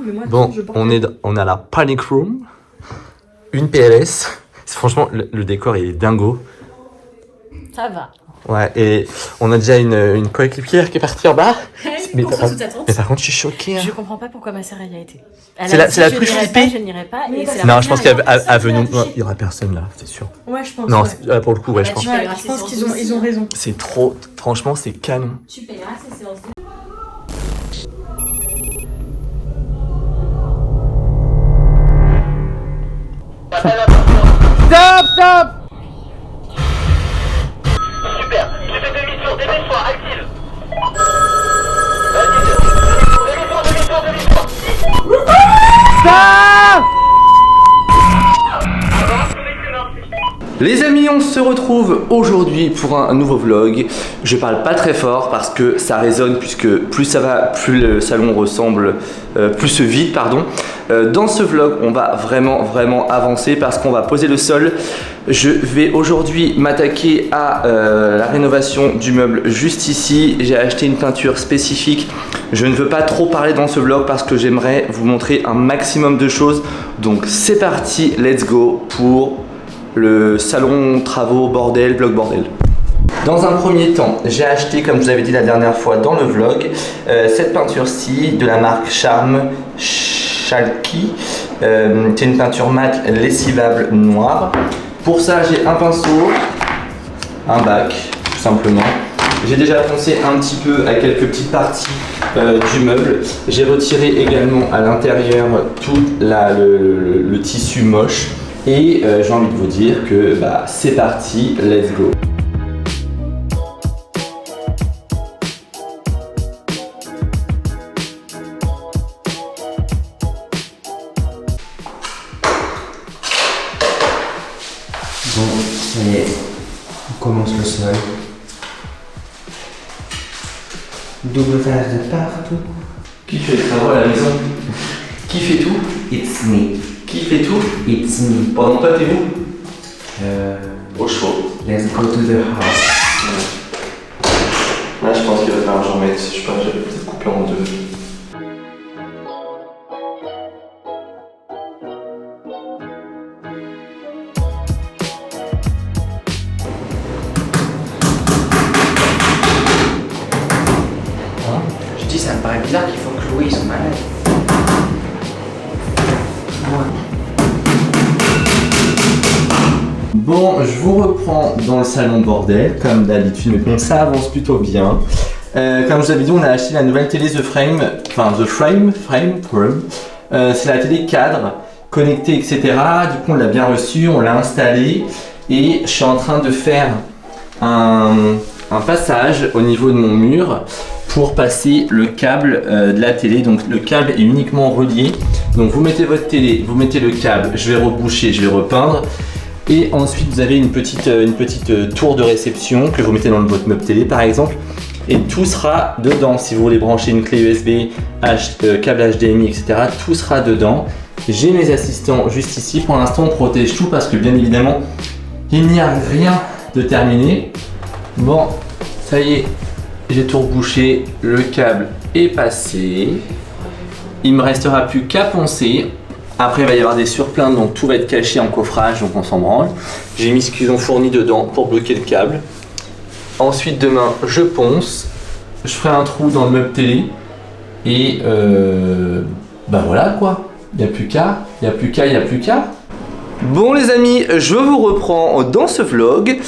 mais moi, Bon, je porte on a la Panic Room, une PLS. Franchement, le décor il est dingo. Ça va. Ouais, et on a déjà une coéquipière qui est partie en bas. Mais Contre toute attente. par contre, je suis choquée. Hein. Je comprends pas pourquoi ma sœur y a été. C'est la plus flippée. Je n'irai pas. Et c'est la Non, je pense qu'à première venue, personne il y aura personne là, c'est sûr. Ouais, je pense. Non, Ouais. pour le coup, ouais, je pense. Ouais, je pense qu'ils ont raison. C'est trop, franchement, c'est canon. Tu payeras ces séances de... Stop, stop. Super, tu fais demi-tour, demi-tour, active. Vas-y, demi-tour. Stop. Les amis, on se retrouve aujourd'hui pour un nouveau vlog. Je parle pas très fort parce que ça résonne, puisque plus ça va, plus le salon ressemble, plus se vide, pardon. Dans ce vlog, on va vraiment avancer parce qu'on va poser le sol. Je vais aujourd'hui m'attaquer à la rénovation du meuble juste ici. J'ai acheté une peinture spécifique. Je ne veux pas trop parler dans ce vlog parce que j'aimerais vous montrer un maximum de choses. Donc c'est parti, let's go pour le salon travaux bordel, vlog bordel. Dans un premier temps, j'ai acheté, comme je vous avais dit la dernière fois dans le vlog, cette peinture-ci de la marque Charme Chalky. C'est une peinture mat lessivable noire. Pour ça, j'ai un pinceau, un bac, tout simplement. J'ai déjà poncé un petit peu à quelques petites parties du meuble. J'ai retiré également à l'intérieur tout le tissu moche. Et j'ai envie de vous dire que c'est parti, let's go. Bon, ça y est, on commence le sol. Double phase de partout. Qui fait les travaux à la maison? Qui fait tout? It's me. Qui fait tout? It's me. Pendant toi, t'es où? Au chaud. Let's go to the house. Là, je pense qu'il va falloir que j'en mette. Je sais pas, j'avais peut-être coupé en deux. Je dis, ça me paraît bizarre qu'il faut clouer, ils sont malades. Bon, je vous reprends dans le salon bordel, comme d'habitude, mais bon, ça avance plutôt bien. Comme je vous avais dit, on a acheté la nouvelle télé The Frame. C'est la télé cadre, connectée, etc. Du coup, on l'a bien reçue, on l'a installée. Et je suis en train de faire un passage au niveau de mon mur pour passer le câble de la télé. Donc le câble est uniquement relié. Donc vous mettez votre télé, vous mettez le câble, je vais reboucher, je vais repeindre. Et ensuite vous avez une petite tour de réception que vous mettez dans votre meuble télé par exemple. Et tout sera dedans. Si vous voulez brancher une clé USB, câble HDMI, etc. Tout sera dedans. J'ai mes assistants juste ici. Pour l'instant on protège tout parce que bien évidemment il n'y a rien de terminé. Bon, ça y est, j'ai tout rebouché, le câble est passé. Il me restera plus qu'à poncer. Après il va y avoir des surplaintes, donc tout va être caché en coffrage, donc on s'en branle. J'ai mis ce qu'ils ont fourni dedans pour bloquer le câble. Ensuite demain je ponce, je ferai un trou dans le meuble télé et voilà quoi. Il n'y a plus qu'à. Bon les amis, je vous reprends dans ce vlog.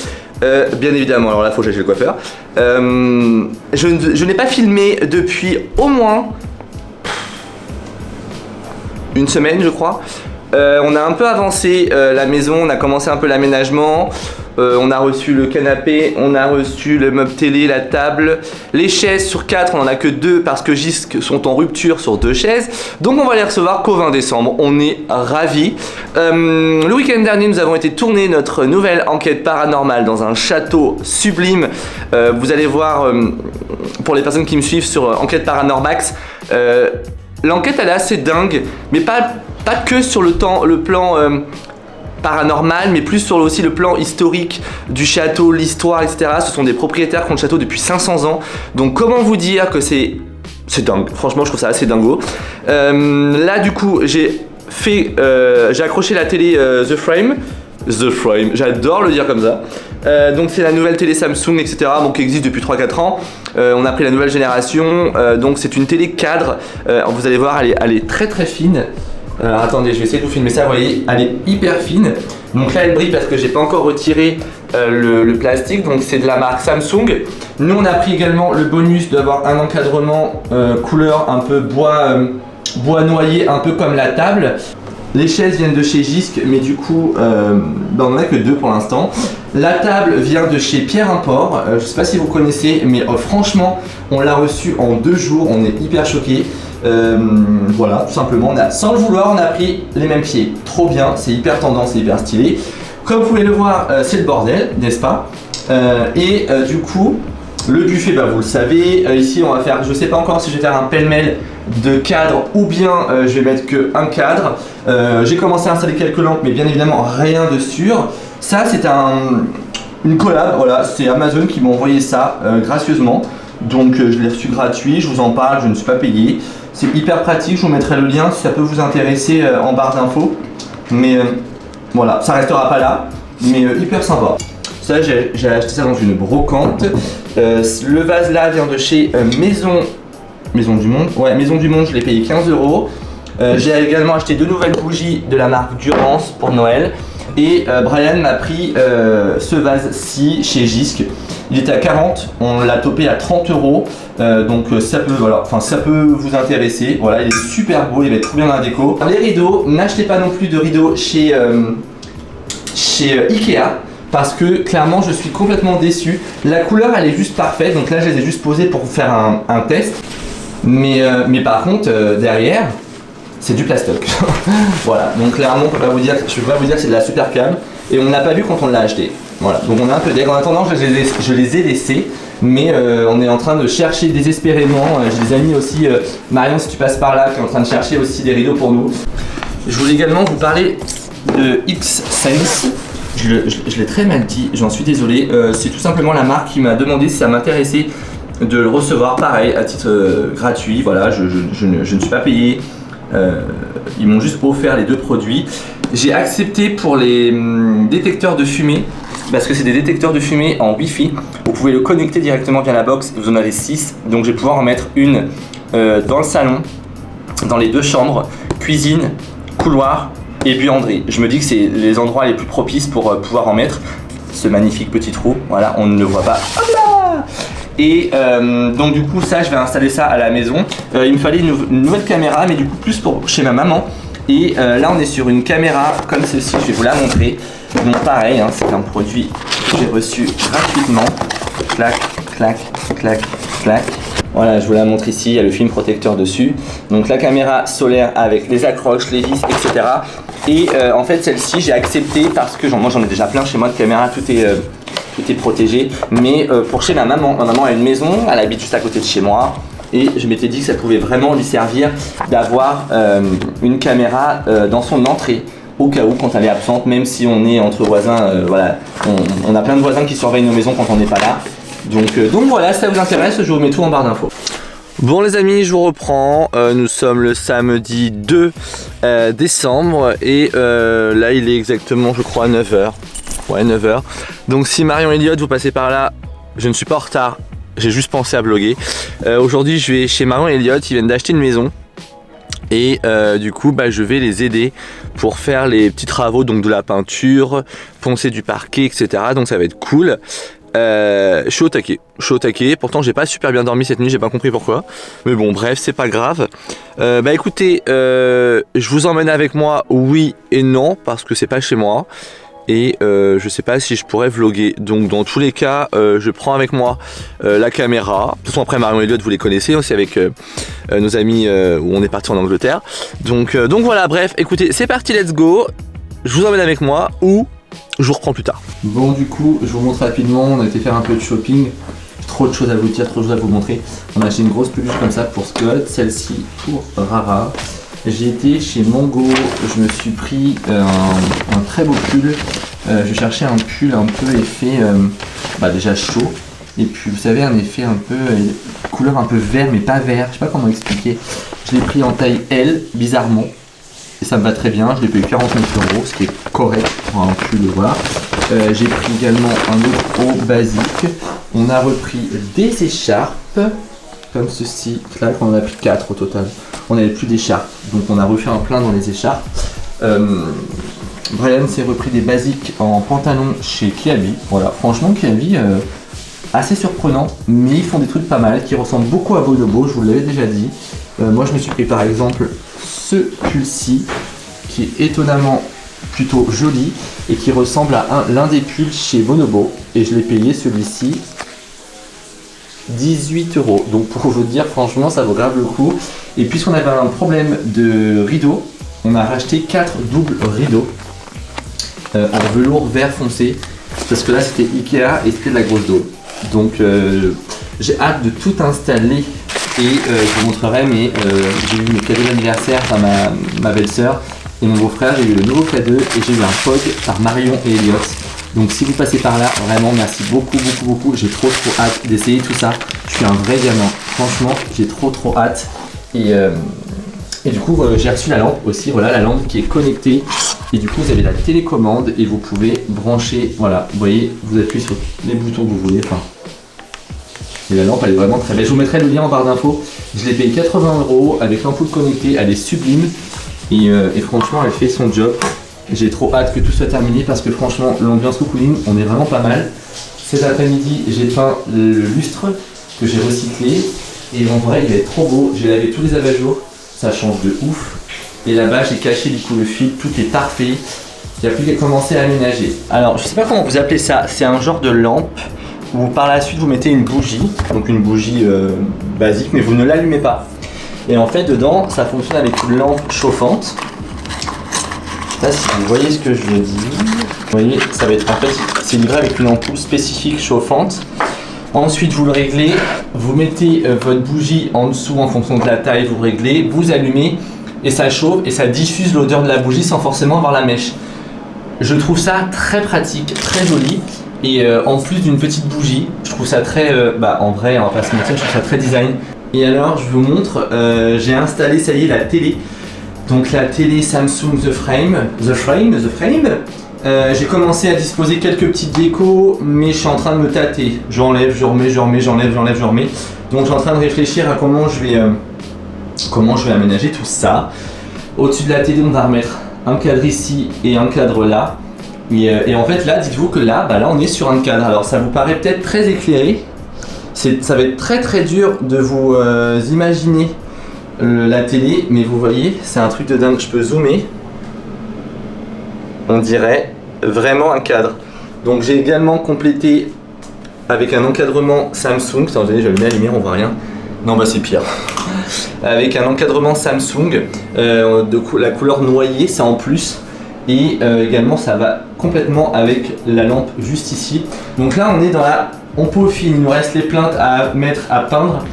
Bien évidemment, alors là faut que j'aille chez le coiffeur. Je n'ai pas filmé depuis au moins une semaine je crois. On a un peu avancé la maison, on a commencé un peu l'aménagement. On a reçu le canapé, on a reçu le meuble télé, la table, les chaises sur 4, on en a que 2 parce que Gisques sont en rupture sur 2 chaises. Donc on va les recevoir qu'au 20 décembre, on est ravis. Le week-end dernier, nous avons été tourner notre nouvelle enquête paranormale dans un château sublime. Vous allez voir, pour les personnes qui me suivent sur Enquête Paranormax, l'enquête elle est assez dingue, mais pas que sur le plan paranormal, mais plus sur aussi le plan historique du château, l'histoire, etc. Ce sont des propriétaires qui ont le château depuis 500 ans. Donc comment vous dire que c'est c'est dingue, franchement je trouve ça assez dingo. Là du coup j'ai accroché la télé The Frame, j'adore le dire comme ça. Donc c'est la nouvelle télé Samsung, etc. Bon, qui existe depuis 3-4 ans. On a pris la nouvelle génération. Donc c'est une télé cadre. Vous allez voir, elle est très très fine. Alors attendez, je vais essayer de vous filmer ça. Vous voyez, elle est hyper fine. Donc là elle brille parce que j'ai pas encore retiré le plastique. Donc c'est de la marque Samsung. Nous on a pris également le bonus d'avoir un encadrement couleur un peu bois noyé, un peu comme la table. Les chaises viennent de chez Jysk, mais du coup, on n'en a que 2 pour l'instant. La table vient de chez Pierre Import. Je sais pas si vous connaissez, mais franchement, on l'a reçu en 2 jours. On est hyper choqués. Voilà, tout simplement. Sans le vouloir, on a pris les mêmes pieds. Trop bien, c'est hyper tendance, c'est hyper stylé. Comme vous pouvez le voir, c'est le bordel, n'est-ce pas? Du coup, le buffet, vous le savez. Ici, on va faire, je sais pas encore si je vais faire un pêle-mêle de cadre ou bien je vais mettre que un cadre. J'ai commencé à installer quelques lampes, mais bien évidemment rien de sûr. Ça c'est une collab, voilà, c'est Amazon qui m'a envoyé ça gracieusement. Donc je l'ai reçu gratuit, je vous en parle, je ne suis pas payé. C'est hyper pratique, je vous mettrai le lien si ça peut vous intéresser en barre d'infos. Mais voilà, ça restera pas là, mais hyper sympa. Ça j'ai acheté ça dans une brocante. Le vase là vient de chez Maison du Monde, ouais, Maison du Monde, je l'ai payé 15 €. J'ai également acheté 2 nouvelles bougies de la marque Durance pour Noël. Et Brian m'a pris ce vase-ci chez Jysk. Il était à 40, on l'a topé à 30 €. Donc ça peut, voilà, ça peut vous intéresser. Voilà, il est super beau, il va être trop bien dans la déco. Les rideaux, n'achetez pas non plus de rideaux chez Ikea. Parce que clairement je suis complètement déçu. La couleur elle est juste parfaite. Donc là je les ai juste posés pour faire un test. Mais par contre derrière c'est du plastoc. Voilà, donc clairement je peux pas vous dire que c'est de la super cam. Et on ne l'a pas vu quand on l'a acheté. Voilà, donc on est un peu deg. En attendant je les ai laissés. Mais on est en train de chercher désespérément. Je les ai mis aussi, Marion si tu passes par là, qui est en train de chercher aussi des rideaux pour nous. Je voulais également vous parler de X-Sense. Je l'ai très mal dit, j'en suis désolé. C'est tout simplement la marque qui m'a demandé si ça m'intéressait de le recevoir, pareil, à titre gratuit. Voilà, je ne suis pas payé. Ils m'ont juste offert les 2 produits. J'ai accepté pour les détecteurs de fumée, parce que c'est des détecteurs de fumée en Wi-Fi. Vous pouvez le connecter directement via la box, vous en avez 6. Donc je vais pouvoir en mettre une dans le salon, dans les 2 chambres, cuisine, couloir et buanderie. Je me dis que c'est les endroits les plus propices pour pouvoir en mettre. Ce magnifique petit trou, voilà, on ne le voit pas. Hop là! Et donc du coup ça je vais installer ça à la maison. Il me fallait une nouvelle caméra, mais du coup plus pour chez ma maman. Et là on est sur une caméra comme ceci, je vais vous la montrer. Donc pareil, hein, c'est un produit que j'ai reçu gratuitement. Clac, clac, clac, clac. Voilà, je vous la montre ici, il y a le film protecteur dessus. Donc la caméra solaire avec les accroches, les vis, etc. Et en fait celle-ci j'ai accepté parce que moi j'en ai déjà plein chez moi de caméras, tout est protégé. Mais pour chez ma maman a une maison, elle habite juste à côté de chez moi. Et je m'étais dit que ça pouvait vraiment lui servir d'avoir une caméra dans son entrée. Au cas où quand elle est absente, même si on est entre voisins, voilà, on a plein de voisins qui surveillent nos maisons quand on n'est pas là. Donc voilà, si ça vous intéresse, je vous mets tout en barre d'infos. Bon les amis, je vous reprends, nous sommes le samedi 2 décembre et là il est exactement je crois 9h. Ouais 9h. Donc si Marion Elliott vous passez par là, je ne suis pas en retard, j'ai juste pensé à vlogger. Aujourd'hui je vais chez Marion Elliott, ils viennent d'acheter une maison. Et du coup je vais les aider pour faire les petits travaux, donc de la peinture, poncer du parquet, etc. Donc ça va être cool. Je suis au taquet, pourtant j'ai pas super bien dormi cette nuit, j'ai pas compris pourquoi. Mais bon bref, c'est pas grave. Écoutez, je vous emmène avec moi, oui et non, parce que c'est pas chez moi. Et je sais pas si je pourrais vlogger. Donc dans tous les cas, je prends avec moi la caméra. De toute façon après Marion Elliott vous les connaissez aussi avec nos amis où on est parti en Angleterre. Donc voilà, bref, écoutez, c'est parti, let's go. Je vous emmène avec moi ou je vous reprends plus tard. Bon du coup, je vous montre rapidement, on a été faire un peu de shopping. Trop de choses à vous dire, trop de choses à vous montrer. On a acheté une grosse peluche comme ça pour Scott, celle-ci pour Rara. J'ai été chez Mango, je me suis pris un très beau pull. Je cherchais un pull un peu effet déjà chaud. Et puis vous savez, un effet un peu, couleur un peu vert mais pas vert, je sais pas comment expliquer. Je l'ai pris en taille L, bizarrement. Et ça me va très bien, je l'ai payé 49 €, ce qui est correct pour un pull, voilà. J'ai pris également un autre haut basique. On a repris des écharpes, comme ceci. Là, on en a pris 4 au total. On n'avait plus d'écharpes, donc on a refait un plein dans les écharpes. Brian s'est repris des basiques en pantalon chez Kiabi. Voilà, franchement, Kiabi, assez surprenant, mais ils font des trucs pas mal qui ressemblent beaucoup à Bonobo, je vous l'avais déjà dit. Moi, je me suis pris par exemple ce pull-ci qui est étonnamment plutôt joli et qui ressemble à l'un des pulls chez Bonobo, et je l'ai payé celui-ci 18 €. Donc pour vous dire, franchement, ça vaut grave le coup. Et puisqu'on avait un problème de rideaux, on a racheté 4 doubles rideaux en velours vert foncé, parce que là c'était Ikea et c'était de la grosse daube. Donc j'ai hâte de tout installer et je vous montrerai, mais j'ai eu mes cadeaux d'anniversaire par ma belle-sœur et mon beau-frère. J'ai eu le nouveau K2 et j'ai eu un POG par Marion et Elliot. Donc si vous passez par là, vraiment merci beaucoup. J'ai trop hâte d'essayer tout ça. Je suis un vrai gamin, franchement j'ai trop hâte. Et du coup j'ai reçu la lampe aussi, voilà, la lampe qui est connectée. Et du coup vous avez la télécommande et vous pouvez brancher, voilà, vous voyez, vous appuyez sur les boutons que vous voulez. Enfin, et la lampe elle est vraiment très belle. Je vous mettrai le lien en barre d'infos. Je l'ai payé 80 € avec l'ampoule connectée, elle est sublime. Et franchement elle fait son job. J'ai trop hâte que tout soit terminé parce que franchement l'ambiance cocooning, on est vraiment pas mal. Cet après-midi j'ai peint le lustre que j'ai recyclé. Et en vrai il est trop beau, j'ai lavé tous les abat-jours, ça change de ouf. Et là-bas j'ai caché du coup le fil, tout est parfait. Il n'y a plus qu'à commencer à aménager. Alors je sais pas comment vous appelez ça, c'est un genre de lampe où par la suite vous mettez une bougie, donc une bougie basique, mais vous ne l'allumez pas. Et en fait dedans ça fonctionne avec une lampe chauffante. Je sais pas si vous voyez ce que je veux dire. Vous voyez, ça va être en fait c'est livré avec une ampoule spécifique chauffante. Ensuite vous le réglez, vous mettez votre bougie en dessous en fonction de la taille, vous réglez, vous allumez et ça chauffe et ça diffuse l'odeur de la bougie sans forcément avoir la mèche. Je trouve ça très pratique, très joli, et en plus d'une petite bougie, je trouve ça très, en vrai on va pas se mentir, je trouve ça très design. Et alors je vous montre, j'ai installé, ça y est, la télé. Donc la télé Samsung The Frame. J'ai commencé à disposer quelques petites décos, mais je suis en train de me tâter. J'enlève, je remets. Donc je suis en train de réfléchir à comment je vais aménager tout ça. Au-dessus de la télé, on va remettre un cadre ici et un cadre là. Et en fait là, dites-vous que là on est sur un cadre. Alors ça vous paraît peut-être très éclairé. Ça va être très dur de vous imaginer la télé, mais vous voyez, c'est un truc de dingue. Je peux zoomer. On dirait vraiment un cadre. Donc j'ai également complété avec un encadrement Samsung. Attendez, je vais mettre la lumière, on voit rien. Non bah c'est pire. Avec un encadrement Samsung la couleur noyée, c'est en plus. Et également ça va complètement avec la lampe juste ici. Donc là on est dans la ampoule fine. Il nous reste les plaintes à mettre à peindre.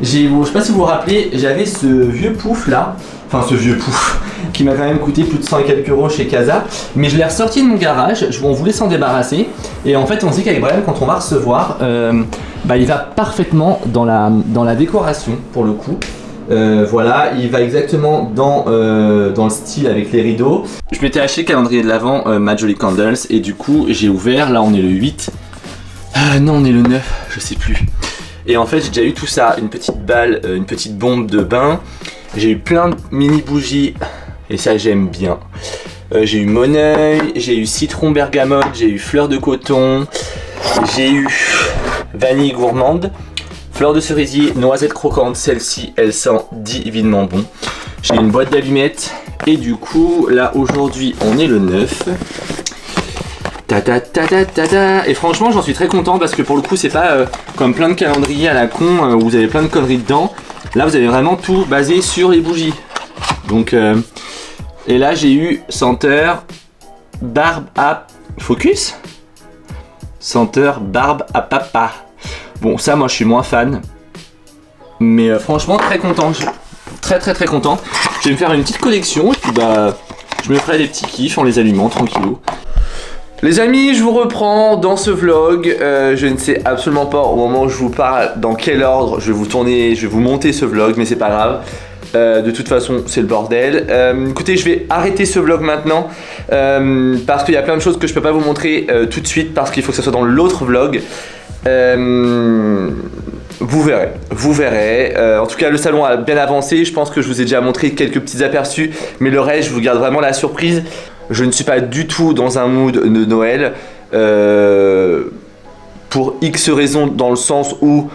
Je sais pas si vous vous rappelez, j'avais ce vieux pouf là. Enfin ce vieux pouf qui m'a quand même coûté plus de 100 et quelques € chez Casa, mais je l'ai ressorti de mon garage, on voulait s'en débarrasser, et en fait on se dit qu'avec Brian, quand on va recevoir, il va parfaitement dans la décoration pour le coup. Voilà, il va exactement dans le style avec les rideaux. Je m'étais acheté le calendrier de l'Avent Majolic Candles, et du coup j'ai ouvert, là on est le 8, non on est le 9, je sais plus. Et en fait j'ai déjà eu tout ça, une petite balle, une petite bombe de bain. J'ai eu plein de mini bougies et ça j'aime bien. J'ai eu Moneuil, j'ai eu citron bergamote, j'ai eu fleur de coton, j'ai eu vanille gourmande, fleur de cerisier, noisette croquante. Celle-ci elle sent divinement bon. J'ai une boîte d'allumettes et du coup là aujourd'hui on est le 9. Et franchement j'en suis très content parce que pour le coup c'est pas comme plein de calendriers à la con où vous avez plein de conneries dedans. Là vous avez vraiment tout basé sur les bougies. Donc et là j'ai eu senteur barbe à focus, senteur barbe à papa. Bon ça moi je suis moins fan, mais franchement très content, très content. Je vais me faire une petite collection et puis je me ferai des petits kiffs en les allumant tranquillou. Les amis, je vous reprends dans ce vlog. Je ne sais absolument pas au moment où je vous parle dans quel ordre je vais vous monter ce vlog, mais c'est pas grave. De toute façon, c'est le bordel. Écoutez, je vais arrêter ce vlog maintenant parce qu'il y a plein de choses que je peux pas vous montrer tout de suite parce qu'il faut que ça soit dans l'autre vlog. Vous verrez. En tout cas, le salon a bien avancé. Je pense que je vous ai déjà montré quelques petits aperçus, mais le reste, je vous garde vraiment la surprise. Je ne suis pas du tout dans un mood de Noël pour X raisons, dans le sens où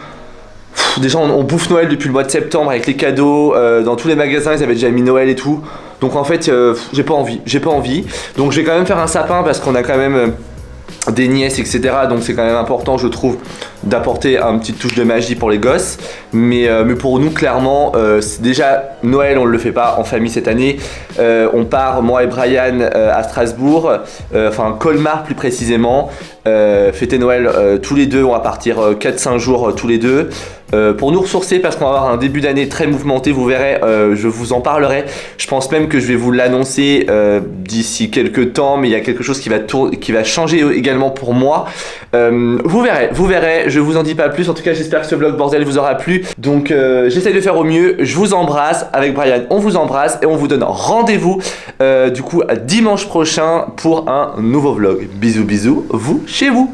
déjà on bouffe Noël depuis le mois de septembre avec les cadeaux, dans tous les magasins ils avaient déjà mis Noël et tout, donc en fait j'ai pas envie, donc je vais quand même faire un sapin parce qu'on a quand même des nièces etc, donc c'est quand même important je trouve d'apporter un petit touche de magie pour les gosses, mais pour nous clairement c'est déjà Noël on le fait pas en famille cette année, on part moi et Brian à Strasbourg, enfin Colmar plus précisément, fêter Noël tous les deux, on va partir 4-5 jours tous les deux. Pour nous ressourcer parce qu'on va avoir un début d'année très mouvementé, vous verrez, je vous en parlerai. Je pense même que je vais vous l'annoncer d'ici quelques temps, mais il y a quelque chose qui va changer également pour moi. Vous verrez, je vous en dis pas plus. En tout cas, j'espère que ce vlog bordel vous aura plu. Donc j'essaie de faire au mieux. Je vous embrasse, avec Brian, on vous embrasse et on vous donne rendez-vous du coup à dimanche prochain pour un nouveau vlog. Bisous, vous, chez vous.